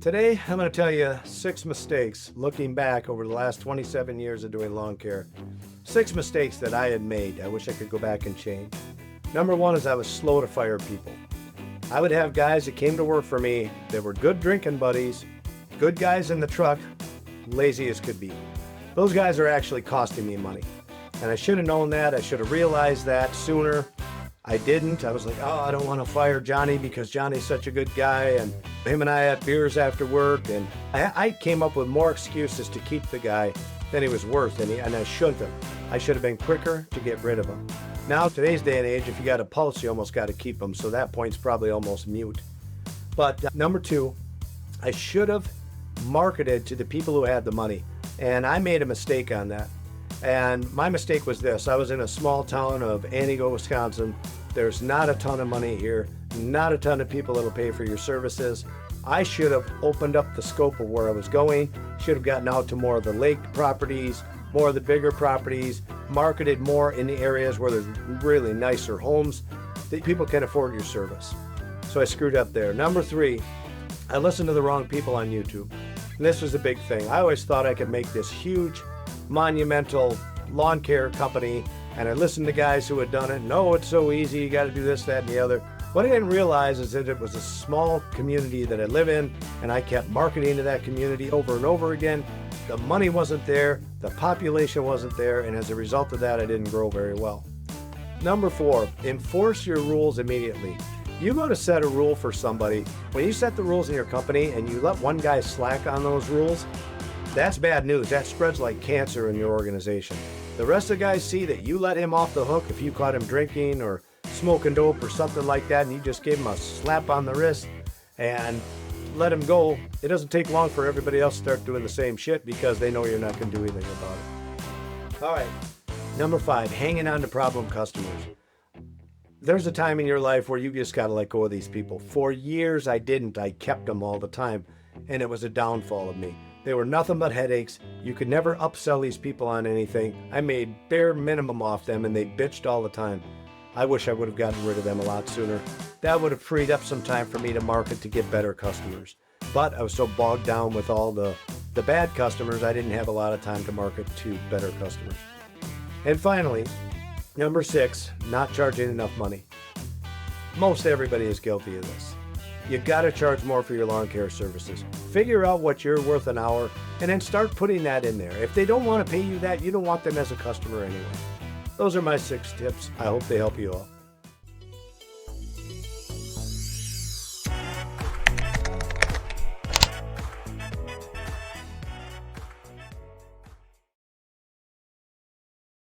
Today, I'm going to tell you 6 mistakes looking back over the last 27 years of doing lawn care. 6 mistakes that I had made. I wish I could go back and change. Number 1 is I was slow to fire people. I would have guys that came to work for me that were good drinking buddies, good guys in the truck, lazy as could be. Those guys are actually costing me money. And I should have known that. I should have realized that sooner. I didn't. I was like, oh, I don't want to fire Johnny because Johnny's such a good guy, and him and I had beers after work, and I came up with more excuses to keep the guy than he was worth, and I shouldn't have. I should have been quicker to get rid of him. Now, today's day and age, if you got a pulse, you almost got to keep him, so that point's probably almost mute. But number 2, I should have marketed to the people who had the money, and I made a mistake on that. And my mistake was this. I was in a small town of Antigo, Wisconsin. There's not a ton of money here, not a ton of people that'll pay for your services. I should have opened up the scope of where I was going, should have gotten out to more of the lake properties, more of the bigger properties, marketed more in the areas where there's really nicer homes that people can afford your service. So I screwed up there. Number 3, I listened to the wrong people on YouTube. And this was a big thing. I always thought I could make this huge, monumental lawn care company, and I listened to guys who had done it. No, it's so easy, you got to do this, that, and the other. What I didn't realize is that it was a small community that I live in, and I kept marketing to that community over and over again. The money wasn't there, the population wasn't there, and as a result of that, I didn't grow very well. Number 4, enforce your rules immediately. You go to set a rule for somebody. When you set the rules in your company and you let one guy slack on those rules, that's bad news. That spreads like cancer in your organization. The rest of the guys see that you let him off the hook if you caught him drinking or smoking dope or something like that, and you just gave him a slap on the wrist and let him go. It doesn't take long for everybody else to start doing the same shit because they know you're not going to do anything about it. All right, number 5, hanging on to problem customers. There's a time in your life where you just got to let go of these people. For years, I didn't. I kept them all the time, and it was a downfall of me. They were nothing but headaches. You could never upsell these people on anything. I made bare minimum off them, and they bitched all the time. I wish I would have gotten rid of them a lot sooner. That would have freed up some time for me to market to get better customers. But I was so bogged down with all the bad customers, I didn't have a lot of time to market to better customers. And finally, number 6, not charging enough money. Most everybody is guilty of this. You got to charge more for your lawn care services. Figure out what you're worth an hour and then start putting that in there. If they don't want to pay you that, you don't want them as a customer anyway. Those are my 6 tips. I hope they help you all.